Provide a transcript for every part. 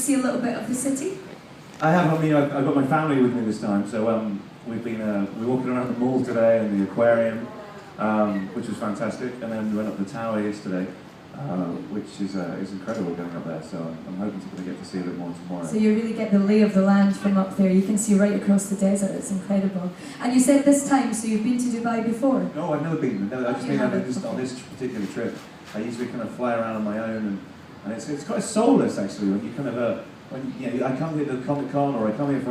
see a little bit of the city? I have. I mean, I've got my family with me this time, so we've been we're walking around the mall today and the aquarium, which was fantastic, and then we went up the tower yesterday, which is incredible going up there. So I'm hoping to get to see a bit more tomorrow. So you really get the lay of the land from up there. You can see right across the desert. It's incredible. And you said this time, so you've been to Dubai before? No, I've never been. No, I've just been on this particular trip. I usually kind of fly around on my own, and it's quite soulless actually when you kind of when I come here to Comic Con or I come here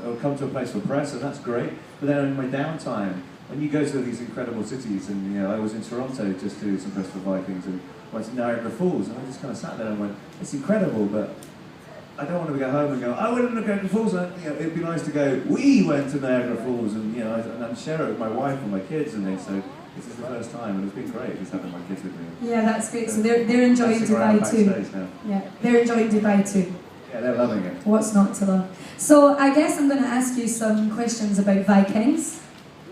or come to a place for press, and that's great. But then in my downtime, when you go to these incredible cities, and I was in Toronto just to do some press for Vikings, and went to Niagara Falls, and I just kind of sat there and went, it's incredible, but I don't want to go home and go, I went to Niagara Falls. And, it'd be nice to go, we went to Niagara Falls, and and share it with my wife and my kids, and so. This is the first time, and it's been great just having my kids with me. Yeah, that's great. So they're enjoying Dubai too. Yeah, they're enjoying Dubai too. Yeah, they're loving it. What's not to love? So I guess I'm going to ask you some questions about Vikings.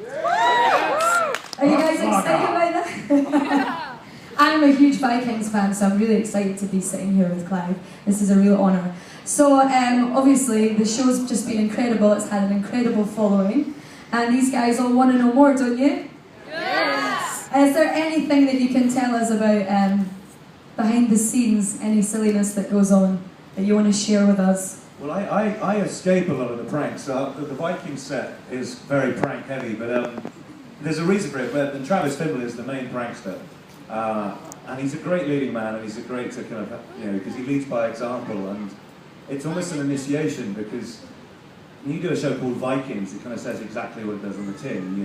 Are you guys excited about that? I'm a huge Vikings fan, so I'm really excited to be sitting here with Clive. This is a real honour. So obviously the show's just been incredible. It's had an incredible following, and these guys all want to know more, don't you? Yes! Is there anything that you can tell us about behind the scenes, any silliness that goes on that you want to share with us? Well, I escape a lot of the pranks. The Viking set is very prank heavy, but there's a reason for it. And Travis Fimmel is the main prankster. And he's a great leading man, and he's a great to kind of, because he leads by example, and it's almost an initiation, because when you do a show called Vikings, it kind of says exactly what it does on the tin.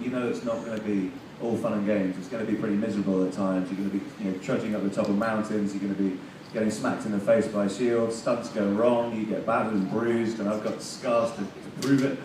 You know it's not going to be all fun and games. It's going to be pretty miserable at times. You're going to be trudging up the top of mountains. You're going to be getting smacked in the face by shields. Stunts go wrong. You get battered and bruised, and I've got scars to prove it.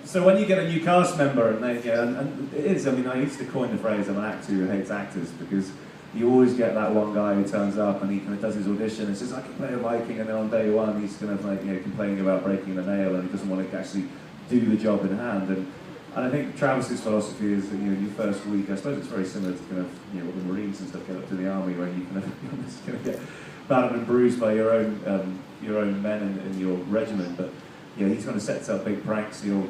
So when you get a new cast member, and and it is. I mean, I used to coin the phrase "I'm an actor who hates actors," because you always get that one guy who turns up and he kind of does his audition and says, I can play a Viking, and then on day one he's kind of like, complaining about breaking the nail, and he doesn't want to actually do the job in hand. And I think Travis's philosophy is that, your first week, I suppose it's very similar to kind of, what the Marines and stuff get up to the army, where you kind of just kind of get battered and bruised by your own men in your regiment. But he's kind of sets up big pranks. He'll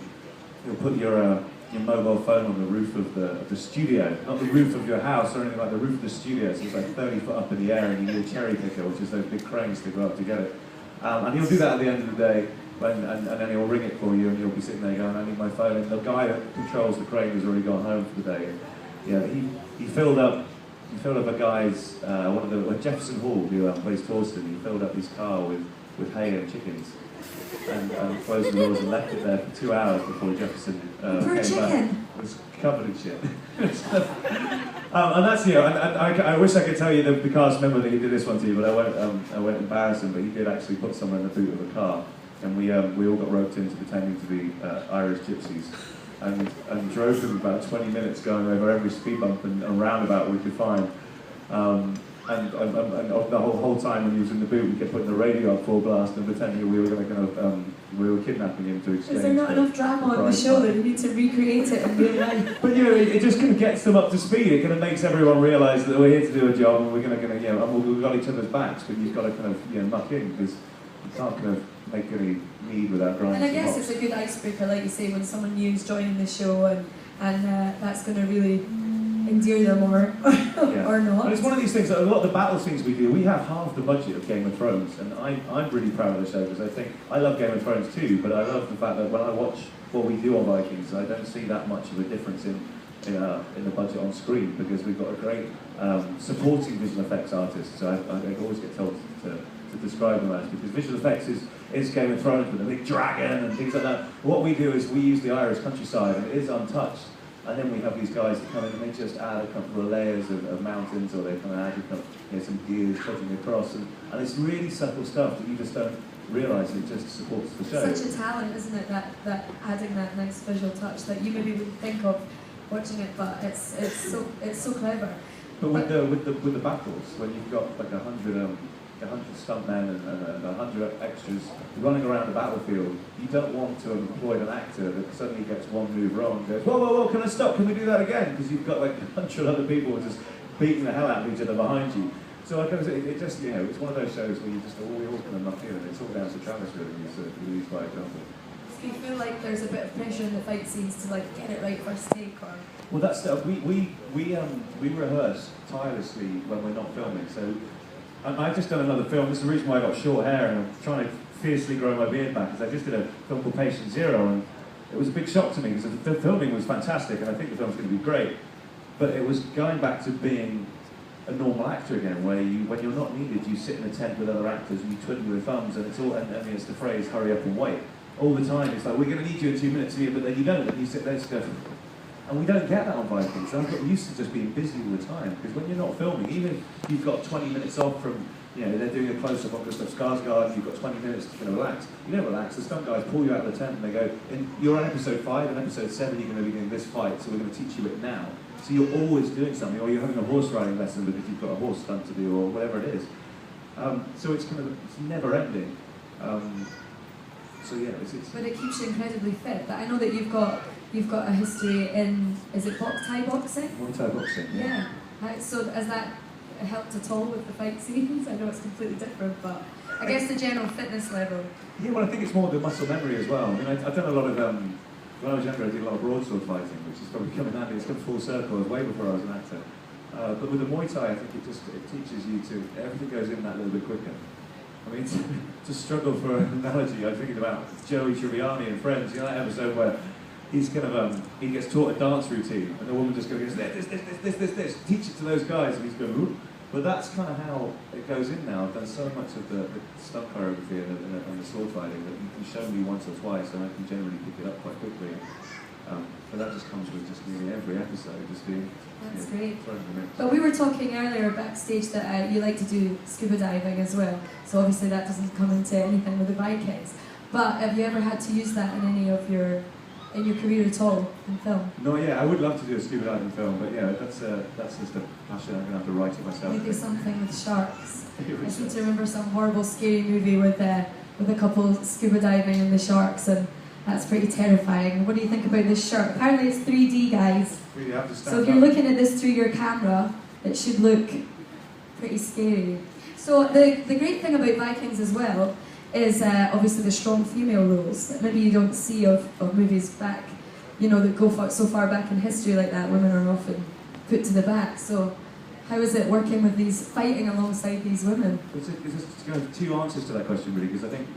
put your mobile phone on the roof of the studio, not the roof of your house or anything, like the roof of the studio, so it's like 30 foot up in the air, and you need a cherry picker, which is those big cranes to go up to get it. And he'll do that at the end of the day, and then he'll ring it for you, and you'll be sitting there going, I need my phone, and the guy that controls the crane has already gone home for the day. And, he filled up a guy's, Jefferson Hall, who plays Torsten, he filled up his car with hay and chickens. And closed the doors and left it there for 2 hours before Jefferson came back. It was covered in shit. And that's and I wish I could tell you the cast member that he did this one to you, but I won't embarrass him. But he did actually put someone in the boot of a car, and we all got roped into pretending to be Irish gypsies, and drove them about 20 minutes going over every speed bump and roundabout we could find. And the whole time when he was in the boot, we kept putting the radio up full blast and pretending we were going to we were kidnapping him to exchange. Is there not enough drama on the show that you need to recreate it in real life? But it just kind of gets them up to speed. It kind of makes everyone realise that we're here to do a job, and we're going to we've got each other's backs, but you've got to kind of muck in, because you can't kind of make any need without grinding. And I guess it's a good icebreaker, like you say, when someone new is joining the show, and that's going to really endear them or not. And it's one of these things that a lot of the battle scenes we do, we have half the budget of Game of Thrones, and I'm really proud of the show, because I think I love Game of Thrones too, but I love the fact that when I watch what we do on Vikings, I don't see that much of a difference in the budget on screen, because we've got a great supporting visual effects artist. So I always get told to describe them as, because visual effects is Game of Thrones with a big dragon and things like that. What we do is we use the Irish countryside, and it is untouched. And then we have these guys that come in and they just add a couple of layers of mountains, or they kind of add some gears trotting across, and it's really subtle stuff that you just don't realise. It just supports the show. Such a talent, isn't it? That adding that nice visual touch that you maybe wouldn't think of watching it, but it's so clever. But with the battles, when you've got like 100 stuntmen and 100 extras running around the battlefield, you don't want to have employed an actor that suddenly gets one move wrong and goes, whoa, can I stop? Can we do that again? Because you've got like 100 other people just beating the hell out of each other behind you. So I kind of, it just, you know, it's one of those shows where you just, we all kind of muck in, and it's all down to Travis really, who leads by example. Do you feel like there's a bit of pressure in the fight scenes to like get it right first take, or? Well, that's we rehearse tirelessly when we're not filming. So I've just done another film. This is the reason why I got short hair, and I'm trying to fiercely grow my beard back, because I just did a film called Patient Zero, and it was a big shock to me because the filming was fantastic, and I think the film's going to be great. But it was going back to being a normal actor again, where when you're not needed, you sit in a tent with other actors and you twiddle your thumbs, and it's all, and it's the phrase "hurry up and wait" all the time. It's like, we're going to need you in 2 minutes here, but then you don't, and you sit there and go. And we don't get that on Vikings. I've got used to just being busy all the time, because when you're not filming, even if you've got 20 minutes off from, you know, they're doing a close-up on Gustav Skarsgård, and you've got 20 minutes to relax. You don't relax. The stunt guys pull you out of the tent and they go, you're on episode 5, and episode 7 you're going to be doing this fight, so we're going to teach you it now. So you're always doing something, or you're having a horse riding lesson because you've got a horse stunt to do, or whatever it is. So it's kind of, it's never ending. So yeah, it's. But it keeps you incredibly fit. But I know that you've got a history in, is it Thai boxing? Thai boxing. Yeah. So has that helped at all with the fight scenes? I know it's completely different, but I guess the general fitness level. Yeah, well, I think it's more the muscle memory as well. I mean, I've done a lot of, when I was younger, I did a lot of broadsword fighting, which is probably coming handy. It's come full circle, way before I was an actor. But with the Muay Thai, I think it teaches you to, everything goes in that little bit quicker. I mean, to struggle for an analogy, I'm thinking about Joey Tribbiani and Friends, you know that episode where he's kind of, he gets taught a dance routine, and the woman just goes, this, teach it to those guys, and he's going, ooh. But that's kind of how it goes in now. I've done so much of the stunt choreography and the sword fighting that you can show me once or twice, and I can generally pick it up quite quickly. But that just comes with just nearly every episode, just being. That's great. But we were talking earlier backstage that you like to do scuba diving as well. So obviously that doesn't come into anything with the Vikings. But have you ever had to use that in any of your career at all in film? No, yeah, I would love to do a scuba diving film, but yeah, that's just a passion. I'm gonna have to write it myself. Maybe something with sharks. I seem to remember some horrible, scary movie with a couple scuba diving and the sharks, and that's pretty terrifying. What do you think about this shark? Apparently it's 3D, guys. Really have to stand so if you're looking at this through your camera, it should look pretty scary. So the great thing about Vikings as well is obviously the strong female roles that maybe you don't see of movies back, you know, that go so far back in history like that. Women are often put to the back. So how is it working with these, fighting alongside these women? It's kind of two answers to that question, really, because I think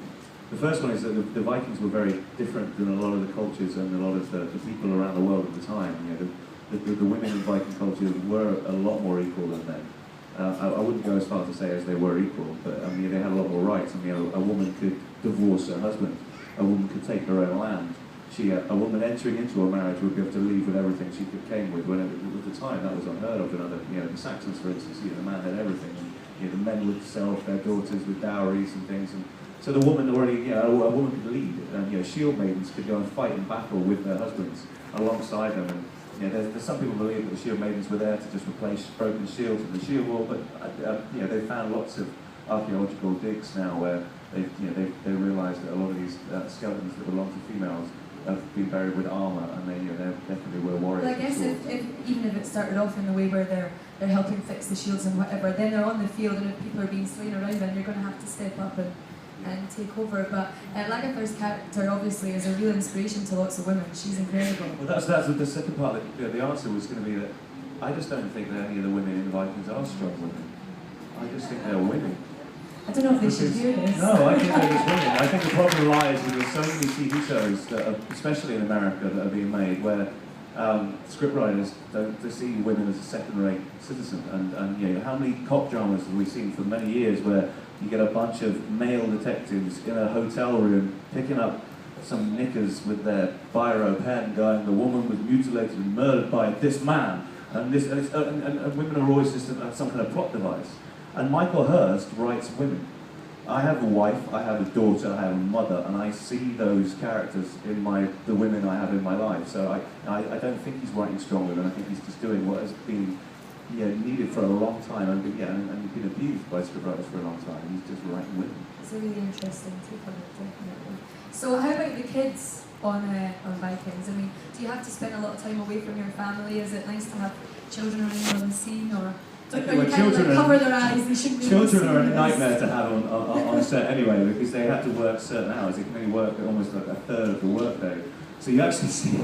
the first one is that the Vikings were very different than a lot of the cultures and a lot of the people around the world at the time. You know, the women in Viking culture were a lot more equal than men. I wouldn't go as far to say as they were equal, but I mean, they had a lot more rights. I mean, a woman could divorce her husband. A woman could take her own land. A woman entering into a marriage would be able to leave with everything she came with. When at the time, that was unheard of in other, you know, the Saxons, for instance, you know, the man had everything. And, you know, the men would sell off their daughters with dowries and things. And so the woman already, you know, a woman could lead. And, you know, shield maidens could go and fight in battle with their husbands alongside them. And, you know, there's some people believe that the shield maidens were there to just replace broken shields in the shield wall, but you know, they've found lots of archaeological digs now where they realised that a lot of these skeletons that belong to females have been buried with armour, and they definitely were warriors. Well, I guess even if it started off in the way where they're helping fix the shields and whatever, then they're on the field, and if people are being slain around them, you're going to have to step up and take over. But Lagerther's character obviously is a real inspiration to lots of women. She's incredible. Well, that's the second part. The answer was going to be that I just don't think that any of the women in the Vikings are strong women. I just think they're women. I don't know if they should hear this. No, I think they're just women. I think the problem lies with there's so many TV shows that are, especially in America, that are being made where scriptwriters don't see women as a second-rate citizen. And you know, how many cop dramas have we seen for many years where you get a bunch of male detectives in a hotel room picking up some knickers with their biro pen going, the woman was mutilated and murdered by this man, and women are always just some kind of plot device. And Michael Hurst writes women. I have a wife, I have a daughter, I have a mother, and I see those characters in the women I have in my life. So I don't think he's writing strong women. I think he's just doing what has been needed for a long time, and been abused by scriptwriters for a long time. He's just writing women. It's a really interesting take on it, definitely. So how about the kids on Vikings? I mean, do you have to spend a lot of time away from your family? Is it nice to have children around on the scene, or? Or you kind of like cover their eyes, they shouldn't be Children are a nightmare to have on set anyway, because they have to work certain hours. They can only work almost like a third of the workday. So you actually see,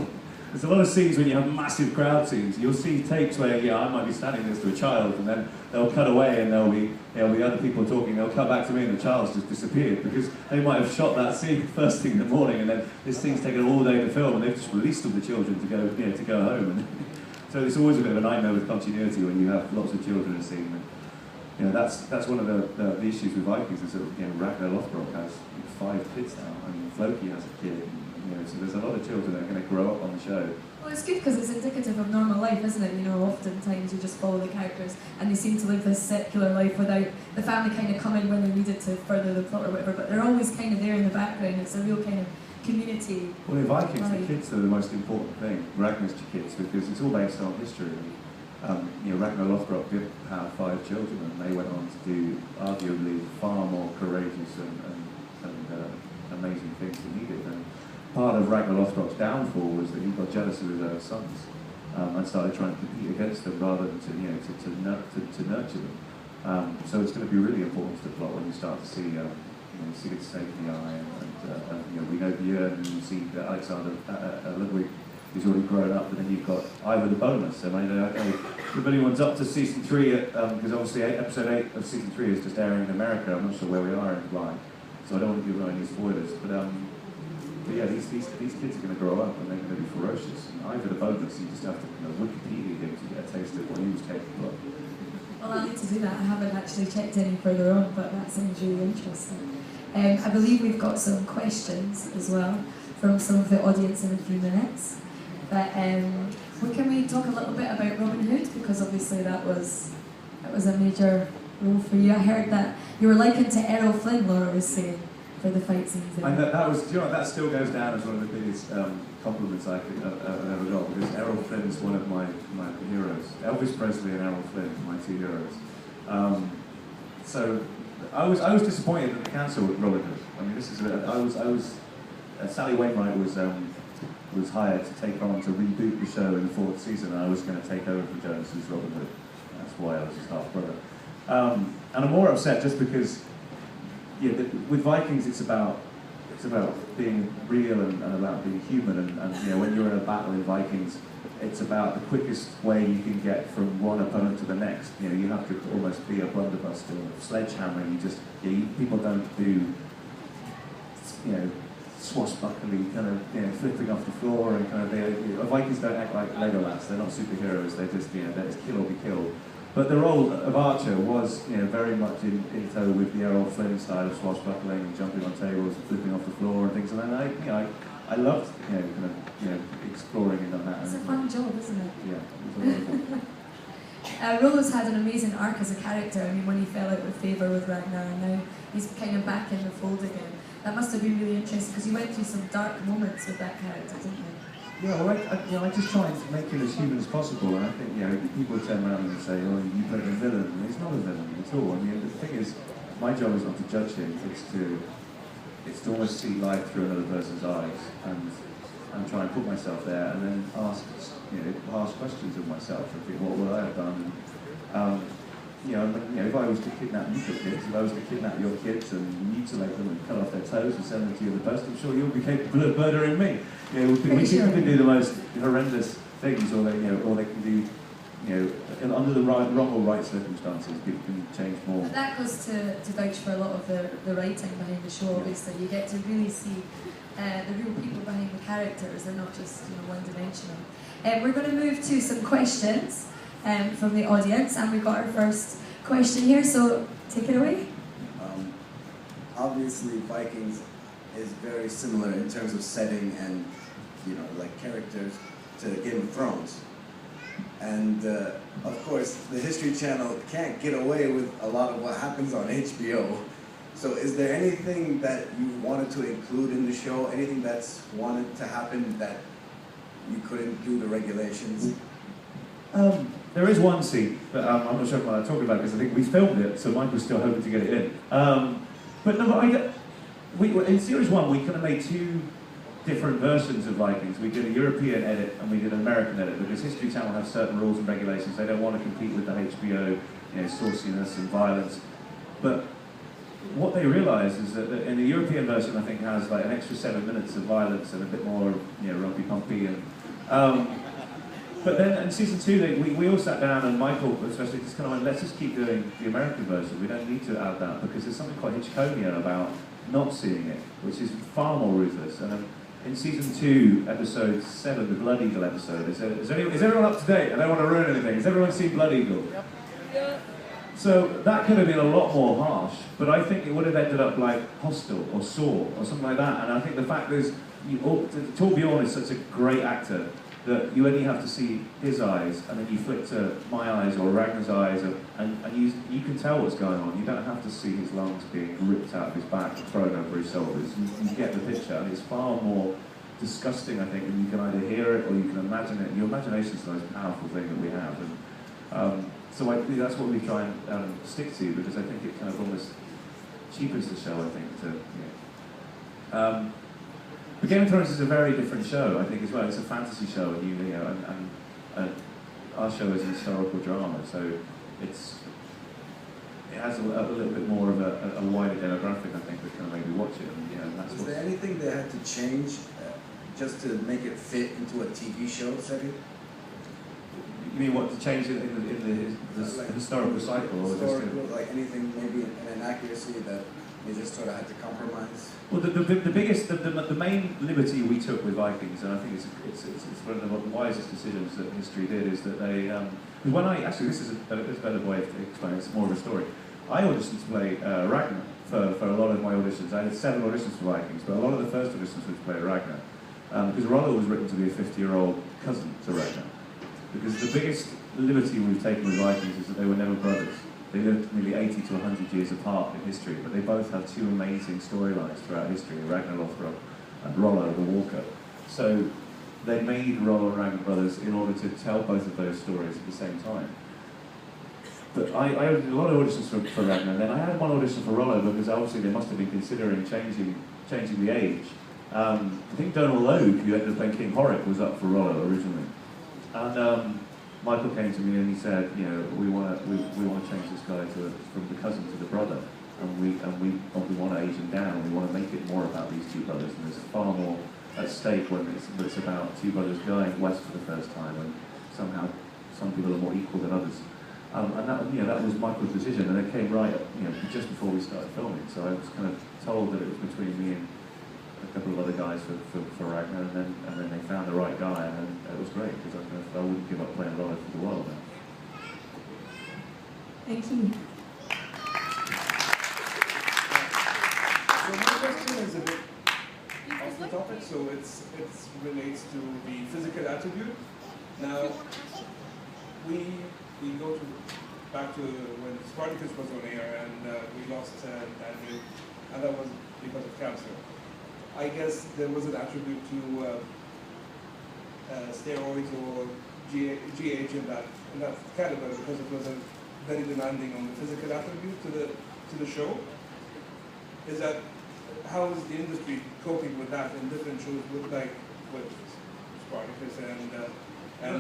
there's a lot of scenes when you have massive crowd scenes. You'll see takes where, I might be standing next to a child, and then they'll cut away and there'll be other people talking. They'll cut back to me and the child's just disappeared, because they might have shot that scene first thing in the morning, and then this thing's taken all day to film, and they've just released all the children to go home. And so it's always a bit of a nightmare with continuity when you have lots of children in a scene. And, that's one of the issues with Vikings is that Ragnar Lothbrok has 5 kids now, and Floki has a kid. So there's a lot of children that are going to grow up on the show. Well, it's good because it's indicative of normal life, isn't it? Oftentimes you just follow the characters and they seem to live this secular life without the family kind of coming when they needed to further the plot or whatever, but they're always kind of there in the background. It's a real kind of community. Well, in Vikings, the kids are the most important thing, Ragnar's kids, because it's all based on history. Ragnar Lothbrok did have 5 children, and they went on to do arguably far more courageous and amazing things than he did. And part of Ragnar Lothbrok's downfall was that he got jealous of his own sons and started trying to compete against them rather than to nurture them. So it's going to be really important to the plot when you start to see Sigurd snake in the eye, and we know Björn, and you see that Alexander Ludwig is already grown up, and then you've got Ivar the Boneless. And I know, if anyone's up to season 3, because obviously episode 8 of season 3 is just airing in America. I'm not sure where we are in July, so I don't want to give away any spoilers. But yeah, these kids are going to grow up and they're going to be ferocious. And Ivar the Boneless, you just have to Wikipedia him to get a taste of what he was capable of. Well, I'll need to do that. I haven't actually checked any further on, but that sounds really interesting. I believe we've got some questions as well from some of the audience in a few minutes. But can we talk a little bit about Robin Hood? Because obviously that was a major role for you. I heard that you were likened to Errol Flynn, Laura was saying, for the fight scenes. And that still goes down as one of the biggest compliments I've ever got, because Errol Flynn is one of my heroes. Elvis Presley and Errol Flynn, my 2 heroes. So I was disappointed that they cancelled Robin Hood. I mean, Sally Wainwright was hired to take on to reboot the show in the 4th season, and I was going to take over from Jonas's Robin Hood. That's why I was his half brother. And I'm more upset just because, with Vikings it's about being real and about being human, and when you're in a battle in Vikings, it's about the quickest way you can get from one opponent to the next. You have to almost be a blunderbuss or a sledgehammer. People don't do swashbuckling, kind of flipping off the floor, and kind of Vikings don't act like Legolas. They're not superheroes. They just kill or be killed. But the role of Archer was very much in tow with the Errol Flynn style of swashbuckling and jumping on tables, and flipping off the floor and things. And then I loved exploring in that. It's a fun job, isn't it? Yeah, it was a lot of fun. Rollo's had an amazing arc as a character. I mean, when he fell out of favour with Ragnar, and now he's kind of back in the fold again. That must have been really interesting, because you went through some dark moments with that character, didn't you? Yeah, well, I just try and make him as human as possible, and I think people turn around and say, "Oh, you played a villain," and he's not a villain at all. I mean, the thing is, my job is not to judge him; it's to almost see life through another person's eyes, and try and put myself there, and then ask questions of myself and think, what would I have done? If I was to kidnap your kids, if I was to kidnap your kids and mutilate them and cut off their toes and send them to you in the post, I'm sure you'll be capable of murdering me. We can do the most horrendous things, or they can do, under the wrong or right circumstances, people can change more. But that goes to vouch for a lot of the writing behind the show. Obviously, you get to really see the real people behind the characters. They're not just one-dimensional. We're going to move to some questions from the audience, and we've got our first question here, so take it away. Obviously, Vikings is very similar in terms of setting and, like characters to Game of Thrones. And, of course, the History Channel can't get away with a lot of what happens on HBO. So is there anything that you wanted to include in the show, anything that's wanted to happen that you couldn't do the regulations? There is one scene, but I'm not sure what I'm talking about, because I think we filmed it, so Mike was still hoping to get it in. But no, in Series 1, we kind of made 2 different versions of Vikings. We did a European edit and we did an American edit, because History Channel have certain rules and regulations. They don't want to compete with the HBO sauciness and violence. But what they realise is that in the European version, I think, has like an extra 7 minutes of violence and a bit more, rumpy pumpy. And but then in season 2, we all sat down, and Michael especially just kind of went, let's just keep doing the American version. We don't need to add that because there's something quite Hitchcockian about not seeing it, which is far more ruthless. And in season 2, episode 7, the Blood Eagle episode, is everyone up to date? I don't want to ruin anything. Has everyone seen Blood Eagle? Yep. Yeah. So that could have been a lot more harsh, but I think it would have ended up like Hostel or Saw or something like that. And I think the fact is, Torbjorn is such a great actor that you only have to see his eyes, and then you flick to my eyes or Ragnar's eyes, and you can tell what's going on. You don't have to see his lungs being ripped out of his back and thrown over his shoulders. You get the picture, and it's far more disgusting, I think, and you can either hear it or you can imagine it. Your imagination is the most powerful thing that we have. And, so that's what we try and stick to, because I think it kind of almost cheapens the show, I think. But Game of Thrones is a very different show, I think, as well. It's a fantasy show, and our show is a historical drama, so it has a little bit more of a wider demographic, I think, that can maybe watch it. And, that's was there anything they had to change just to make it fit into a TV show setting? You mean what, to change it in the historical cycle? Or just like anything, maybe an inaccuracy that they just sort of had to compromise? Well, the main liberty we took with Vikings, and I think it's one of the wisest decisions that history did, is that they, this is a better way of explaining, it's more of a story. I auditioned to play Ragnar for a lot of my auditions. I had 7 auditions for Vikings, but a lot of the first auditions were to play Ragnar. Because Rollo was written to be a 50-year-old cousin to Ragnar. Because the biggest liberty we've taken with Vikings is that they were never brothers. They lived nearly 80 to 100 years apart in history, but they both have 2 amazing storylines throughout history, Ragnar Lothbrok and Rollo the Walker. So they made Rollo and Ragnar brothers in order to tell both of those stories at the same time. But I did a lot of auditions for Ragnar, and then I had one audition for Rollo because obviously they must have been considering changing the age. I think Donal Logue, who ended up playing King Horrick, was up for Rollo originally. And Michael came to me and he said, we want to change this guy from the cousin to the brother, and we want to age him down. We want to make it more about these 2 brothers, and there's far more at stake when it's about 2 brothers going west for the first time, and somehow some people are more equal than others. And that was Michael's decision, and it came right just before we started filming. So I was kind of told that it was between me and a couple of other guys for Ragnar, and then they found the right guy, and it was great, because I wouldn't give up playing Rollo for the world now. Thank you. So my question is a bit off the topic, so it relates to the physical attribute. Now, we go back to when Spartacus was on air, and we lost Daniel, and that was because of cancer. I guess there was an attribute to steroids or GH in that caliber, because it was very demanding on the physical attribute to the show. How is the industry coping with that in different shows with Spartacus and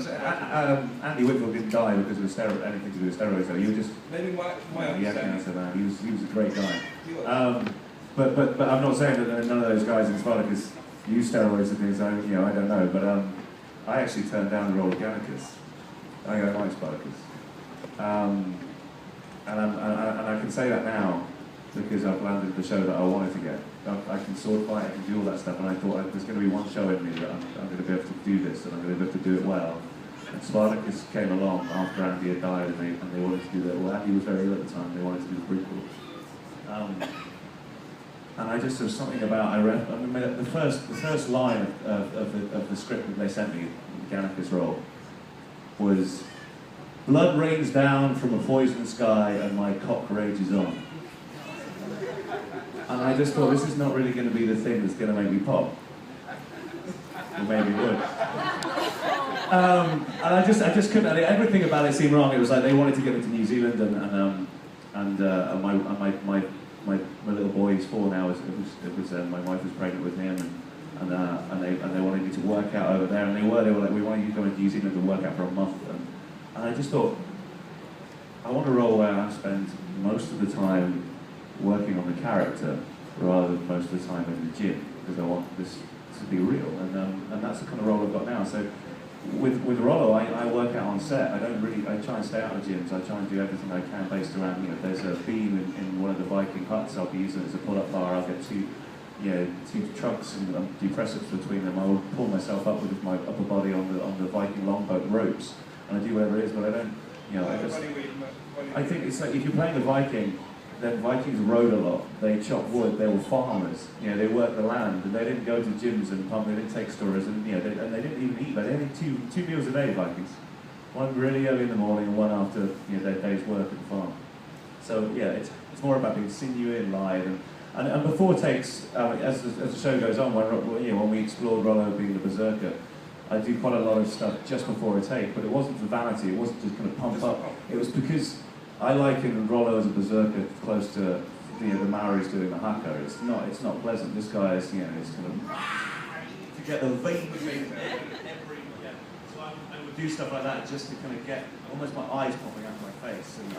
Andy Whitfield didn't die because of anything to do with steroids, though. He was just maybe my understanding. He was a great guy. But I'm not saying that none of those guys in Spartacus use steroids and things. I don't know. But I actually turned down the role of Gannicus. I don't like Spartacus, and I can say that now because I've landed the show that I wanted to get. I can sword fight, I can do all that stuff, and I thought there's going to be one show in me that I'm going to be able to do this, and I'm going to be able to do it well. And Spartacus came along after Andy had died, and they wanted to do that. Well, Andy was very ill at the time, and they wanted to do the prequel. And I just, there was something about, the first line of the script that they sent me, Gannicus role, was, "Blood rains down from a poisoned sky and my cock rages on." And I just thought, this is not really going to be the thing that's going to make me pop. Or maybe it would. And I just couldn't, everything about it seemed wrong. It was like they wanted to get me to New Zealand, and my little boy, he's 4 now, my wife was pregnant with him, and they wanted me to work out over there, and they were like, we want you to go to New Zealand and work out for a month, and I just thought, I want a role where I spend most of the time working on the character rather than most of the time in the gym, because I want this to be real, and that's the kind of role I've got now. So with Rollo, I work out on set. I try and stay out of gyms. I try and do everything I can based around, if there's a beam in one of the Viking huts, I'll be using it as a pull-up bar. I'll get two trucks and do press-ups between them. I will pull myself up with my upper body on the Viking longboat ropes, and I do whatever it is, but I don't, I think it's like if you're playing a Viking, then Vikings rode a lot. They chopped wood. They were farmers. They worked the land, and they didn't go to gyms and pump. They didn't take stories, and they didn't even eat. But they only two meals a day, Vikings. One really early in the morning, and one after their day's work at the farm. So yeah, it's more about being sinewy and live, and before takes, as the show goes on, when we explored Rollo being the berserker, I do quite a lot of stuff just before a take, but it wasn't for vanity. It wasn't just kind of pump up. It was because I liken Rollo as a berserker close to the Maoris doing the haka. It's not pleasant. This guy is it's kind of to get the vein between every So I would do stuff like that just to kind of get almost my eyes popping out of my face, and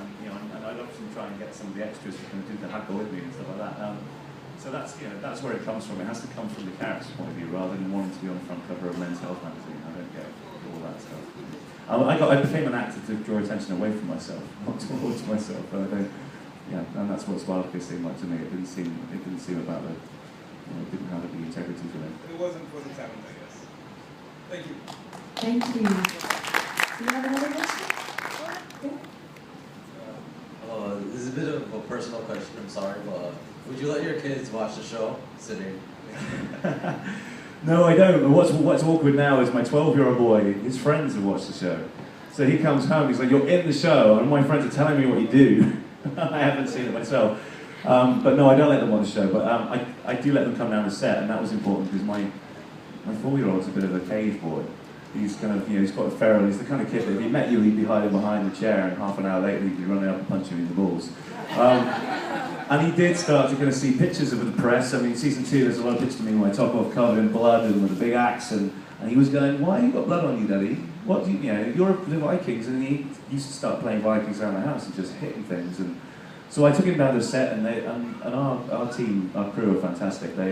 I'd often try and get some of the extras to kind of do the haka with me and stuff like that. So that's where it comes from. It has to come from the character's point of view rather than wanting to be on the front cover of Men's Health magazine. I don't get all that stuff. I became an actor to draw attention away from myself, not towards myself. But I don't, and that's what Spartacus seemed like to me. It didn't seem about the, it didn't have the integrity to it. It wasn't for the talent, I guess. Thank you. Thank you. Do you have another question? This is a bit of a personal question, I'm sorry, but would you let your kids watch the show sitting? No, I don't. And what's awkward now is my 12-year-old boy, his friends have watched the show. So he comes home, he's like, you're in the show, and my friends are telling me what you do. I haven't seen it myself. But no, I don't let them watch the show, but I do let them come down to set, and that was important because my 4-year-old's a bit of a cave boy. He's kind of, he's quite feral. He's the kind of kid that if he met you, he'd be hiding behind the chair, and half an hour later, he'd be running up and punching you in the balls. And he did start to kind of see pictures of the press. I mean, season 2, there's a lot of pictures of me with my top off covered in blood and with a big axe, and he was going, why have you got blood on you, Daddy? What do you're the Vikings, and he used to start playing Vikings around the house and just hitting things. And so I took him down to the set, and our team, our crew are fantastic. They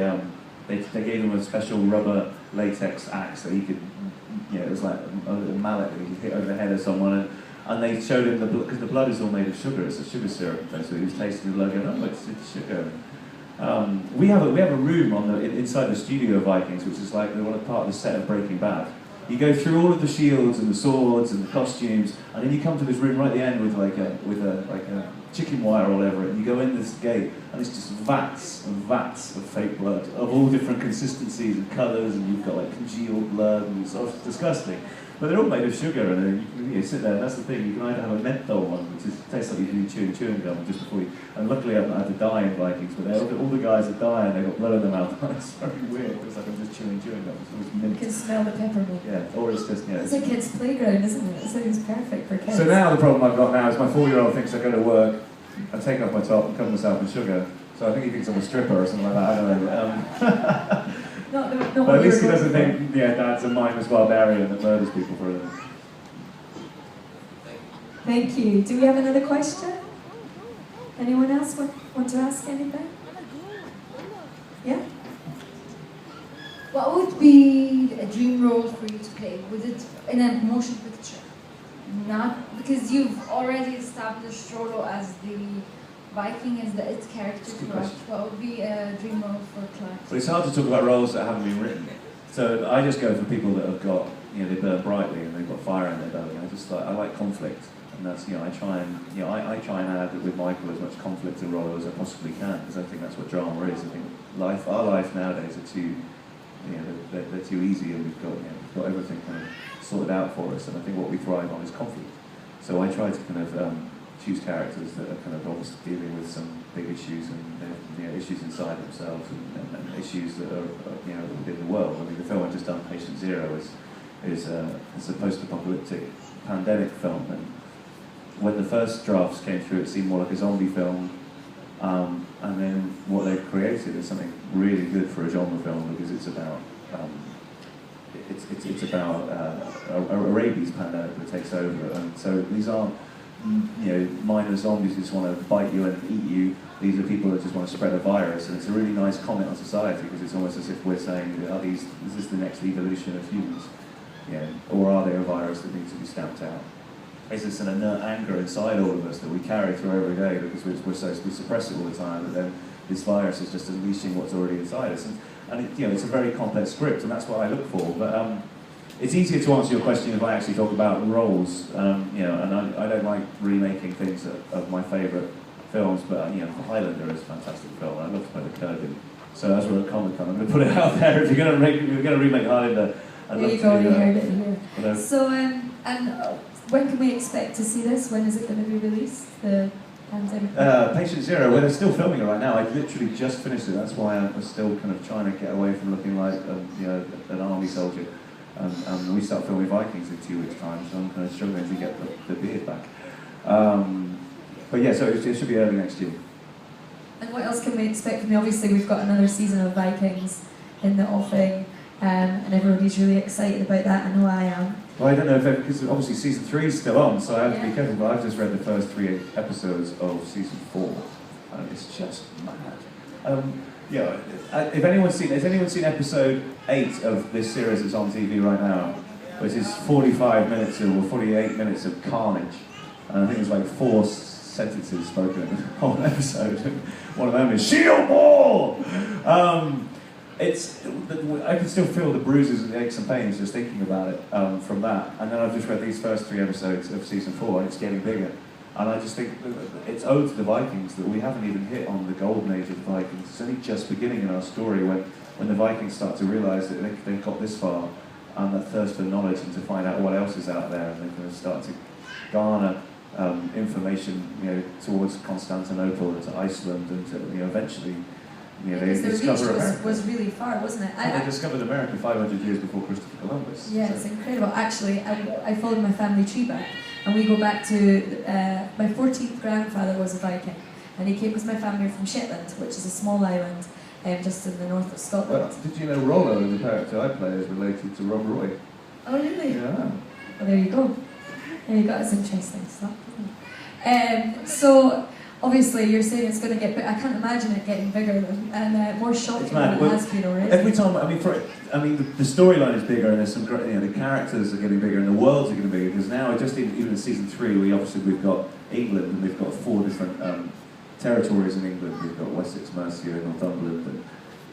gave him a special rubber latex axe that he could, it was like a mallet that he could hit over the head of someone. And they showed him because the blood is all made of sugar. It's a sugar syrup, so he was tasting the blood going, oh, it's sugar. We have a room inside the studio of Vikings, which is like one part of the set of Breaking Bad. You go through all of the shields and the swords and the costumes, and then you come to this room right at the end with a chicken wire or whatever, and you go in this gate, and it's just vats and vats of fake blood of all different consistencies and colours, and you've got like congealed blood, and it's disgusting. But they're all made of sugar, and you sit there, and that's the thing, you can either have a menthol one, which tastes like you've been chewing gum just before you, and luckily I've not had to die in Vikings, but all the guys are dying, they've got blood in their mouth. It's very weird, it's like I'm just chewing gum. You can smell the peppermint. Yeah, or it's just, It's a kid's playground, isn't it? So it's perfect for kids. So now the problem I've got now is my 4-year-old thinks I go to work, I take off my top and cover myself in sugar, so I think he thinks I'm a stripper or something like that, I don't know. But at least he doesn't think, Dad's a mindless barbarian that murders people for a living. Thank you. Do we have another question? Anyone else want to ask anything? Yeah? What would be a dream role for you to play? Would it in a motion picture? Not because you've already established Rollo as the Viking, as the it character. What would be a dream role for Clive? Well, it's hard to talk about roles that haven't been written. So I just go for people that have got, they burn brightly and they've got fire in their belly. I like conflict, and that's, I try and add with Michael as much conflict to Rollo as I possibly can, because I think that's what drama is. I think our life nowadays are too, they're too easy, and we've got everything kind of sorted out for us, and I think what we thrive on is conflict. So I try to kind of choose characters that are kind of obviously dealing with some big issues, and issues inside themselves, and issues that are within the world. I mean, the film I've just done, Patient Zero, is a post-apocalyptic pandemic film, and when the first drafts came through, it seemed more like a zombie film, and then what they've created is something really good for a genre film, because it's about a rabies pandemic that takes over, and so these aren't minor zombies who just want to bite you and eat you. These are people that just want to spread a virus, and it's a really nice comment on society because it's almost as if we're saying, is this the next evolution of humans? Or are they a virus that needs to be stamped out? Is this an inert anger inside all of us that we carry through every day because we suppress it all the time, but then this virus is just unleashing what's already inside us? And it's a very complex script, and that's what I look for. But it's easier to answer your question if I actually talk about roles, and I don't like remaking things of my favourite films, but Highlander is a fantastic film, and I love to play the Kurgan. So as we're at Comic-Con, I'm going to put it out there. If you're going to remake Highlander, I'd love to do that. You heard it here. So, when can we expect to see this? When is it going to be released? The pandemic? Patient Zero. Well, they're still filming it right now. I literally just finished it. That's why I was still kind of trying to get away from looking like an army soldier. We start filming Vikings in 2 weeks' time, so I'm kind of struggling to get the beard back. But yeah, so it should be early next year. And what else can we expect from you? Obviously, we've got another season of Vikings in the offing, and everybody's really excited about that. I know I am. Well, I don't know if because obviously season 3 is still on, so I have to be careful. But I've just read the first 3 episodes of season 4, and it's just mad. Has anyone seen episode 8 of this series that's on TV right now, which is 45 minutes or 48 minutes of carnage, and I think it's like 4 sentences spoken in the whole episode. One of them is "Shield Ball." I can still feel the bruises and the aches and pains just thinking about it from that. And then I've just read these first 3 episodes of season 4, and it's getting bigger. And I just think it's owed to the Vikings that we haven't even hit on the golden age of the Vikings. It's only just beginning in our story when the Vikings start to realise that they've got this far, and that thirst for knowledge and to find out what else is out there, and they're going to start to garner information, towards Constantinople and to Iceland, and to, eventually, they discover America. Was really far, wasn't it? They discovered America 500 years before Christopher Columbus. Yeah, so. It's incredible. Actually, I followed my family tree back, and we go back to my 14th grandfather was a Viking, and he came with my family from Shetland, which is a small island just in the north of Scotland. Well, did you know Rollo, the character I play, is related to Rob Roy? Oh, really? Yeah. Well, there you go. There you go. It's interesting stuff. So, obviously, you're saying it's going to get big. I can't imagine it getting bigger and more shocking than it has been already. Every time, the storyline is bigger, and there's some great, the characters are getting bigger, and the worlds are getting bigger. Because now, just even in season 3, we've got England, and we've got 4 different territories in England. We've got Wessex, Mercia, Northumberland,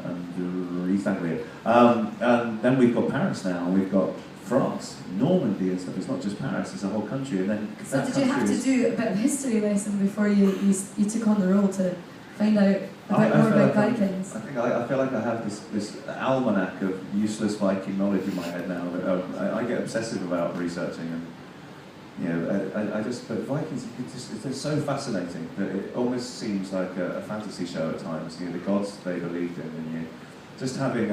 and East Anglia. And then we've got Paris now, and we've got France, Normandy and stuff. It's not just Paris, it's a whole country. And then so did you have to do a bit of history lesson before you took on the role to find out more about Vikings? I feel like I have this almanac of useless Viking knowledge in my head now. I get obsessive about researching, and but Vikings, they're so fascinating that it almost seems like a fantasy show at times. The gods they believed in, and just having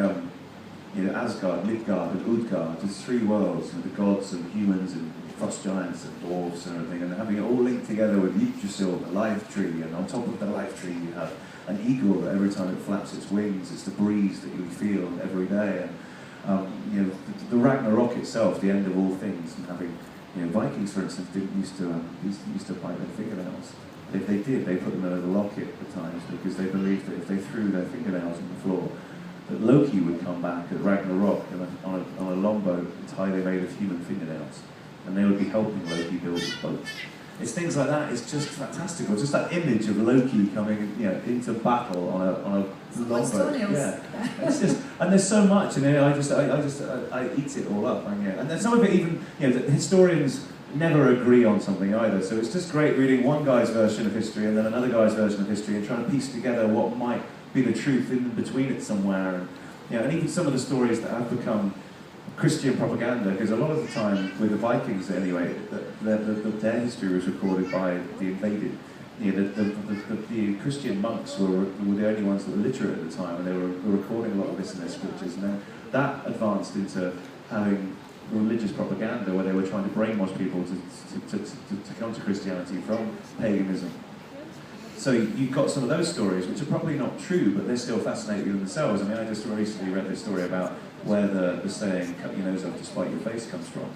Asgard, Midgard, and Utgard, there's 3 worlds, the gods and humans and frost giants and dwarves and everything, and having it all linked together with Yggdrasil, the life tree, and on top of the life tree you have an eagle that every time it flaps its wings, it's the breeze that you feel every day, and the Ragnarok itself, the end of all things, and having, Vikings, for instance, used to bite their fingernails. If they did, they put them in a locket at times because they believed that if they threw their fingernails on the floor, that Loki would come back at Ragnarok on a longboat entirely made of human fingernails, and they would be helping Loki build his boat. It's things like that. It's just fantastical. Just that image of Loki coming, into battle on a longboat. Yeah, it's just, and there's so much, and I eat it all up. And then some of it even, the historians never agree on something either. So it's just great reading one guy's version of history and then another guy's version of history and trying to piece together what might be the truth in between it somewhere, and even some of the stories that have become Christian propaganda, because a lot of the time with the Vikings anyway, their history was recorded by the invaded. The Christian monks were the only ones that were literate at the time, and they were recording a lot of this in their scriptures, and then that advanced into having religious propaganda where they were trying to brainwash people to come to Christianity from paganism. So you've got some of those stories, which are probably not true, but they're still fascinating in themselves. I just recently read this story about where the saying, cut your nose off to spite your face, comes from.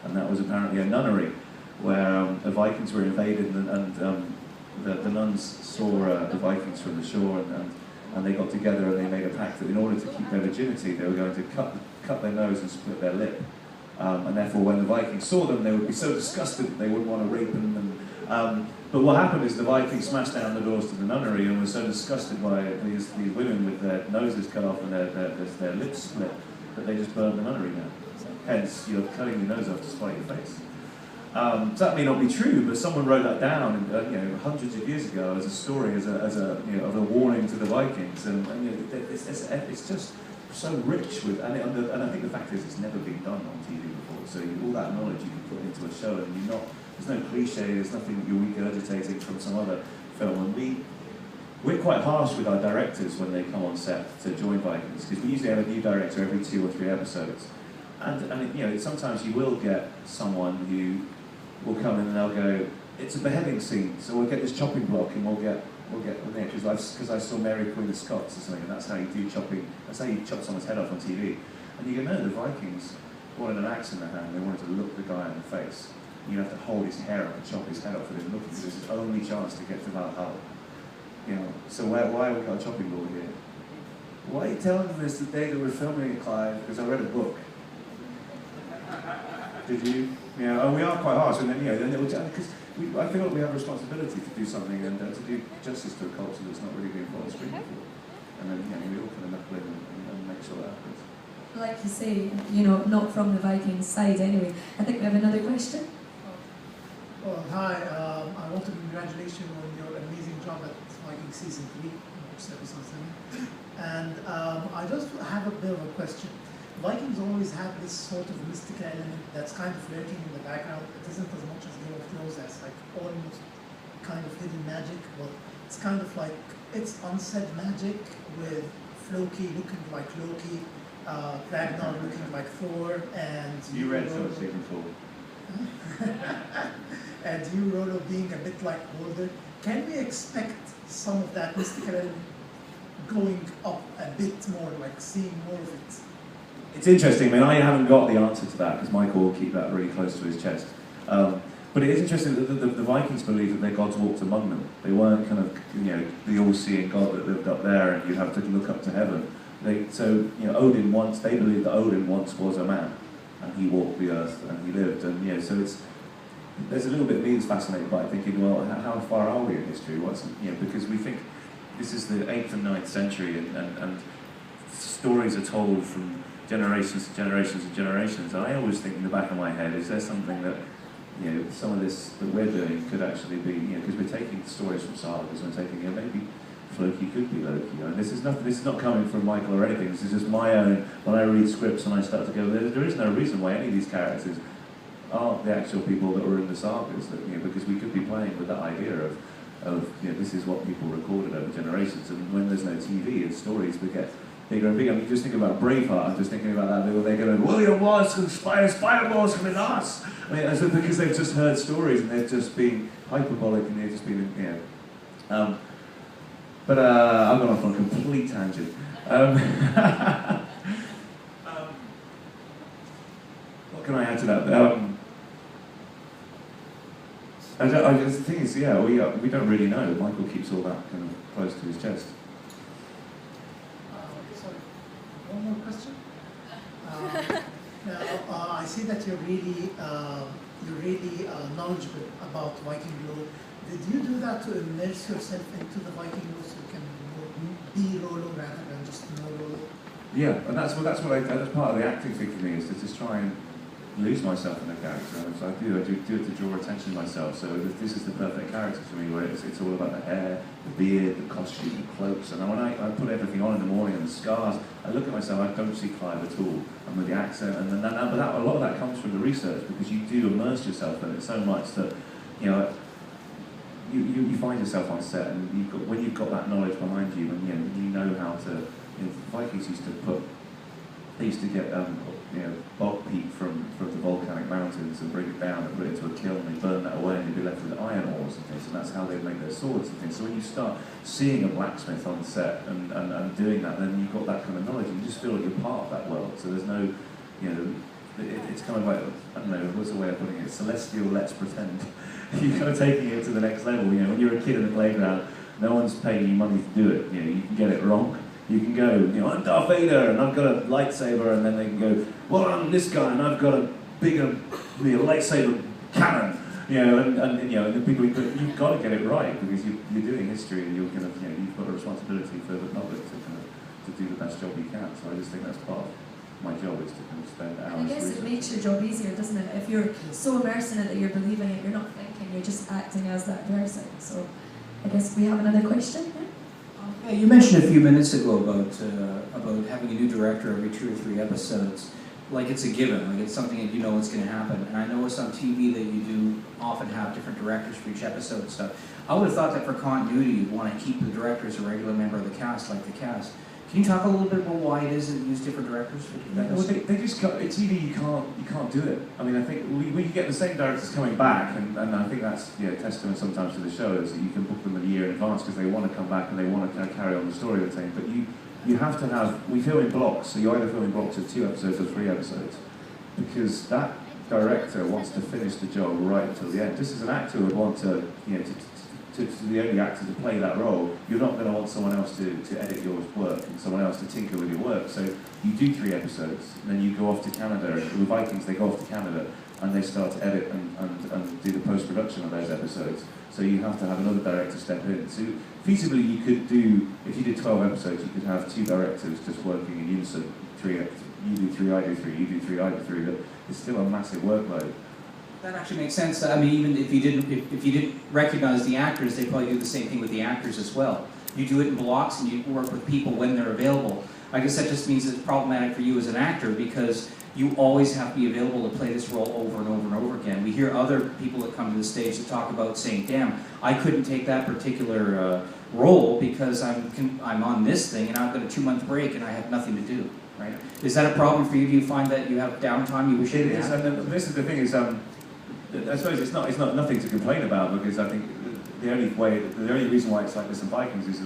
And that was apparently a nunnery where the Vikings were invaded and the nuns saw the Vikings from the shore and they got together and they made a pact that in order to keep their virginity they were going to cut their nose and split their lip. And therefore when the Vikings saw them they would be so disgusted that they wouldn't want to rape them. But what happened is the Vikings smashed down the doors to the nunnery and were so disgusted by these women with their noses cut off and their lips split that they just burned the nunnery down. Hence, you're cutting your nose off to spite your face. So that may not be true, but someone wrote that down, hundreds of years ago as a story, as a warning to the Vikings, and it's just so rich with, and I think the fact is it's never been done on TV before. So all that knowledge you can put into a show, and there's no cliche, there's nothing you're regurgitating from some other film, and we're quite harsh with our directors when they come on set to join Vikings, because we usually have a new director every 2 or 3 episodes. And sometimes you will get someone who will come in and they'll go, it's a beheading scene, so we'll get this chopping block and we'll get because I saw Mary Queen of Scots or something, and that's how you do chopping, that's how you chop someone's head off on TV. And you go, no, the Vikings wanted an axe in their hand, they wanted to look the guy in the face. You have to hold his hair up and chop his head off with him looking, because it's his only chance to get to Valhalla. So why have we got a chopping board here? Why are you telling them this the day that we're filming it, Clive? Because I read a book. Did you? Yeah, and we are quite harsh, and then because I feel like we have a responsibility to do something and to do justice to a culture that's not really being put on screen before. And then we all kind of knuckle in and make sure that happens. Like you say, not from the Vikings side anyway. I think we have another question. Well, hi. I want to congratulate you on your amazing job at Vikings season 3, episode 7. And I just have a bit of a question. Vikings always have this sort of mystical element that's kind of lurking in the background. It isn't as much as Game of Thrones as like almost kind of hidden magic, but it's kind of like it's unsaid magic with Floki looking like Loki, Ragnar looking like Thor, and you read Thor season 4. And you, Rolo, being a bit like Balder. Can we expect some of that mystical element going up a bit more, like seeing more of it? It's interesting. I haven't got the answer to that because Michael will keep that really close to his chest. But it is interesting that the Vikings believed that their gods walked among them. They weren't kind of the all-seeing god that lived up there and you'd have to look up to heaven. Odin once, they believed that Odin once was a man and he walked the earth and he lived, and so there's a little bit of me that's fascinated by it, thinking, well, how far are we in history? Because we think this is the 8th and 9th century and stories are told from generations to generations and generations, and I always think in the back of my head, is there something that some of this that we're doing could actually be, because we're taking stories from sagas, we're taking, maybe Floki could be Loki. This is not coming from Michael or anything. This is just my own. When I read scripts and I start to go, there is no reason why any of these characters aren't the actual people that were in the sagas. Because we could be playing with that idea of this is what people recorded over generations, and when there's no TV and stories, we get bigger and bigger. You just think about Braveheart. I'm just thinking about that. They're going, William Wallace and Spider-Balls coming at us. Because they've just heard stories and they've just been hyperbolic and they've just been, But I've gone off on a complete tangent. What can I add to that? The thing is, we don't really know. Michael keeps all that kind of close to his chest. One more question. I see that you're really knowledgeable about Viking lore. Did you do that to immerse yourself into the Viking lore so you can be Rolo rather than just know Rolo? Yeah, and that's part of the acting thing for me, is to just try and lose myself in the character. So I do it to draw attention to myself. So this is the perfect character for me, where it's all about the hair, the beard, the costume, the cloaks. And when I put everything on in the morning and the scars, I look at myself, I don't see Clive at all. And with the accent, but a lot of that comes from the research, because you do immerse yourself in it so much that you find yourself on set, and when you've got that knowledge behind you, and you know how to. Vikings used to get bog peat from the volcanic mountains and bring it down and put it into a kiln, and they burn that away and you'd be left with iron ores and things, and that's how they make their swords and things. So when you start seeing a blacksmith on set and doing that, then you've got that kind of knowledge and you just feel like you're part of that world. So there's no, it's kind of like, I don't know, what's the way of putting it? Celestial let's pretend. You're kind of taking it to the next level. You know, when you're a kid in the playground, no one's paying you money to do it. You know, you can get it wrong. You can go, you know, I'm Darth Vader and I've got a lightsaber, and then they can go, well, I'm this guy and I've got a bigger, you know, lightsaber cannon. You know, and you know, the people, you've got to get it right because you're doing history and you're kind of, you know, you've got a responsibility for the public to kind of to do the best job you can. So I just think that's part of my job, is to kind of spend hours. I guess it makes your job easier, doesn't it? If you're so immersed in it that you're believing it, you're not thinking, you're just acting as that person. So I guess we have another question. Yeah, you mentioned a few minutes ago about having a new director every 2 or 3 episodes. Like it's a given, like it's something that you know it's going to happen. And I noticed on TV that you do often have different directors for each episode and stuff. I would have thought that for continuity you'd want to keep the director as a regular member of the cast, like the cast. Can you talk a little bit about why it is that you use different directors for different Well, episodes? they just can't, it's either you can't do it. I mean, I think we get the same directors coming back, and I think that's, yeah, testament sometimes to the show, is that you can book them a year in advance because they want to come back and they want to kind of carry on the story of the thing. But you have to have, we film in blocks, so you either film in blocks of 2 episodes or 3 episodes, because that director wants to finish the job right until the end. Just as an actor would want to, you know, to the only actor to play that role, you're not going to want someone else to edit your work and someone else to tinker with your work. So you do 3 episodes, and then you go off to Canada. And the Vikings, they go off to Canada and they start to edit and do the post-production of those episodes. So you have to have another director step in. So feasibly you could do, if you did 12 episodes, you could have 2 directors just working in unison. 3, you do 3, I do 3, you do 3, I do 3, but it's still a massive workload. That actually makes sense. I mean, even if you didn't recognize the actors, they probably do the same thing with the actors as well. You do it in blocks and you work with people when they're available. I guess that just means it's problematic for you as an actor because you always have to be available to play this role over and over and over again. We hear other people that come to the stage that talk about saying, damn, I couldn't take that particular role because I'm on this thing and I've got a 2-month break and I have nothing to do. Right? Is that a problem for you? Do you find that you have downtime you wish you It is, and this is the thing is, I suppose it's not nothing to complain about, because I think the only reason why it's like this in Vikings is